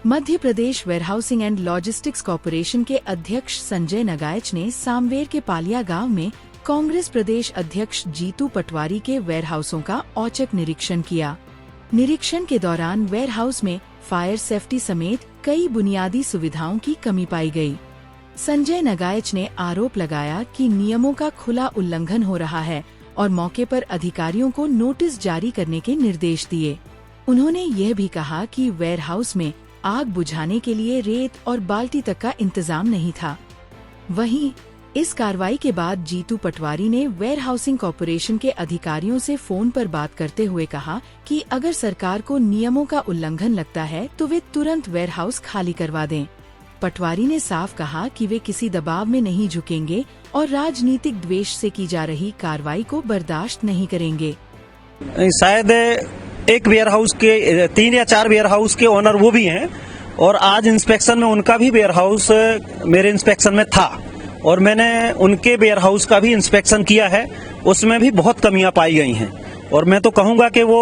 Madhya Pradesh warehousing and logistics corporation के अध्यक्ष संजय नगाइच ने सामवेर के पालिया गांव में कांग्रेस प्रदेश अध्यक्ष जीतू पटवारी के वेयरहाउसों का औचक निरीक्षण किया। निरीक्षण के दौरान वेयरहाउस में फायर सेफ्टी समेत कई बुनियादी सुविधाओं की कमी पाई गई। संजय नगाइच ने आरोप लगाया कि नियमों का खुला उल्लंघन हो रहा है और मौके पर अधिकारियों को नोटिस जारी करने के निर्देश दिए। उन्होंने यह भी कहा कि वेयरहाउस में आग बुझाने के लिए रेत और बाल्टी तक का इंतजाम नहीं था। वहीं इस कार्रवाई के बाद जीतू पटवारी ने वेयरहाउसिंग कॉरपोरेशन के अधिकारियों से फोन पर बात करते हुए कहा कि अगर सरकार को नियमों का उल्लंघन लगता है तो वे तुरंत वेयरहाउस खाली करवा दें। पटवारी ने साफ कहा कि वे किसी दबाव में नहीं झुकेंगे और राजनीतिक द्वेष से की जा रही कार्रवाई को बर्दाश्त नहीं करेंगे। शायद एक वेयरहाउस के 3 या 4 वेयरहाउस के ओनर वो भी हैं और आज इंस्पेक्शन में उनका भी वेयरहाउस मेरे इंस्पेक्शन में था और मैंने उनके वेयरहाउस का भी इंस्पेक्शन किया है। उसमें भी बहुत कमियां पाई गई हैं और मैं तो कहूंगा कि वो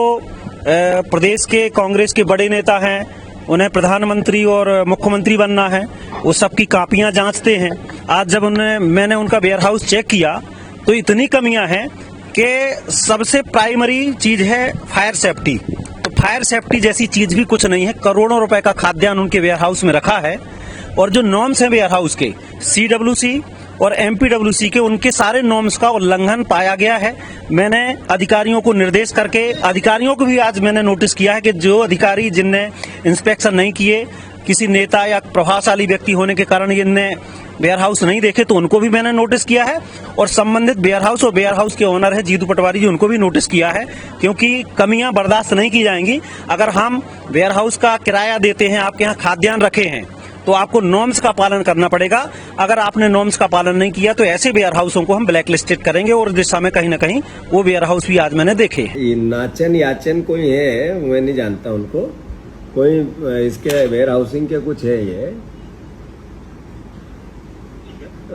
प्रदेश के कांग्रेस के बड़े नेता हैं, उन्हें प्रधानमंत्री और मुख्यमंत्री बनना है, वो सबकी कापियां जांचते हैं। आज जब मैंने उनका वेयरहाउस चेक किया तो इतनी कमियां हैं कि सबसे प्राइमरी चीज है फायर सेफ्टी। तो फायर सेफ्टी जैसी चीज भी कुछ नहीं है। करोड़ों रुपए का खाद्यान्न उनके वेयरहाउस में रखा है और जो नॉर्म्स हैं वेयरहाउस के CWC और MPWC के, उनके सारे नॉर्म्स का उल्लंघन पाया गया है। मैंने अधिकारियों को निर्देश करके अधिकारियों को भी आज मैंने नोटिस किया है कि जो अधिकारी जिनने इंस्पेक्शन नहीं किए, किसी नेता या प्रभावशाली व्यक्ति होने के कारण इनने वेयरहाउस नहीं देखे, तो उनको भी मैंने नोटिस किया है और संबंधित वेयरहाउस और वेयरहाउस के ओनर है जीतू पटवारी जी, उनको भी नोटिस किया है, क्योंकि कमियां बर्दाश्त नहीं की जाएंगी। अगर हम वेयरहाउस का किराया देते हैं, आपके यहाँ खाद्यान्न रखे हैं, तो आपको नॉर्म्स का पालन करना पड़ेगा। अगर आपने नॉर्म्स का पालन नहीं किया तो ऐसे वेयरहाउसों को हम ब्लैक लिस्टेड करेंगे और दिशा में कहीं ना कहीं वो वेयरहाउस भी आज मैंने देखे। नाचन याचन कोई है, मैं नहीं जानता उनको, कोई इसके वेयरहाउसिंग के कुछ है ये,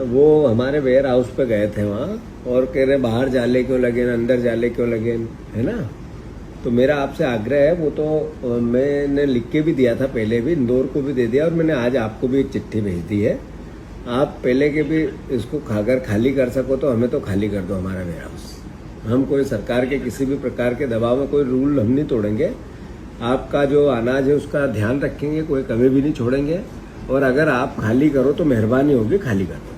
वो हमारे वेयर हाउस पे गए थे वहाँ और कह रहे बाहर जाले क्यों लगे, अंदर जाले क्यों लगे, है ना। तो मेरा आपसे आग्रह है, वो तो मैंने लिख के भी दिया था पहले भी, इंदौर को भी दे दिया और मैंने आज आपको भी एक चिट्ठी भेज दी है। आप पहले के भी इसको अगर खाली कर सको तो हमें तो खाली कर दो हमारा वेयर हाउस। हम कोई सरकार के किसी भी प्रकार के दबाव में कोई रूल हम नहीं तोड़ेंगे। आपका जो अनाज है उसका ध्यान रखेंगे, कोई कमी भी नहीं छोड़ेंगे और अगर आप खाली करो तो मेहरबानी होगी, खाली कर दो।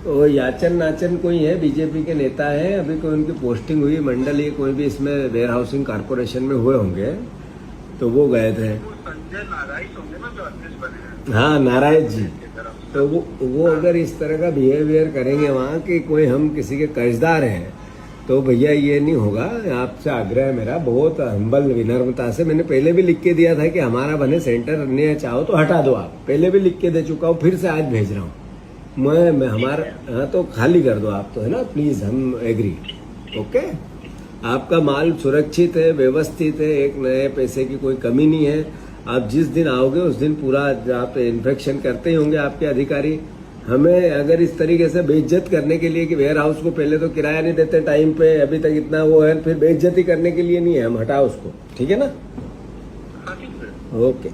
तो याचन नाचन कोई है, बीजेपी के नेता है, अभी कोई उनकी पोस्टिंग हुई मंडल या कोई भी इसमें वेयर हाउसिंग कारपोरेशन में हुए होंगे, तो वो गए थे। संजय नारायण होंगे ना जो अध्यक्ष बने। हाँ, नारायण जी। तो वो अगर इस तरह का बिहेवियर करेंगे वहाँ कि कोई हम किसी के कर्जदार हैं, तो भैया ये नहीं होगा। आपसे आग्रह है मेरा, बहुत हम्बल विनम्रता से, मैंने पहले भी लिख के दिया था कि हमारा बने सेंटर, अन्य चाहो तो हटा दो। आप पहले भी लिख के दे चुका हूँ, फिर से आज भेज रहा हूँ मैं हमारा। हाँ, तो खाली कर दो आप, तो है ना, प्लीज, हम एग्री। ओके, आपका माल सुरक्षित है, व्यवस्थित है, एक नए पैसे की कोई कमी नहीं है। आप जिस दिन आओगे उस दिन पूरा आप इन्फेक्शन करते ही होंगे आपके अधिकारी। हमें अगर इस तरीके से बेइज्जत करने के लिए कि वेयर हाउस को पहले तो किराया नहीं देते टाइम पे, अभी तक इतना वो है, फिर बेइज्जती करने के लिए नहीं है, हम हटाओ उसको, ठीक है ना। ओके।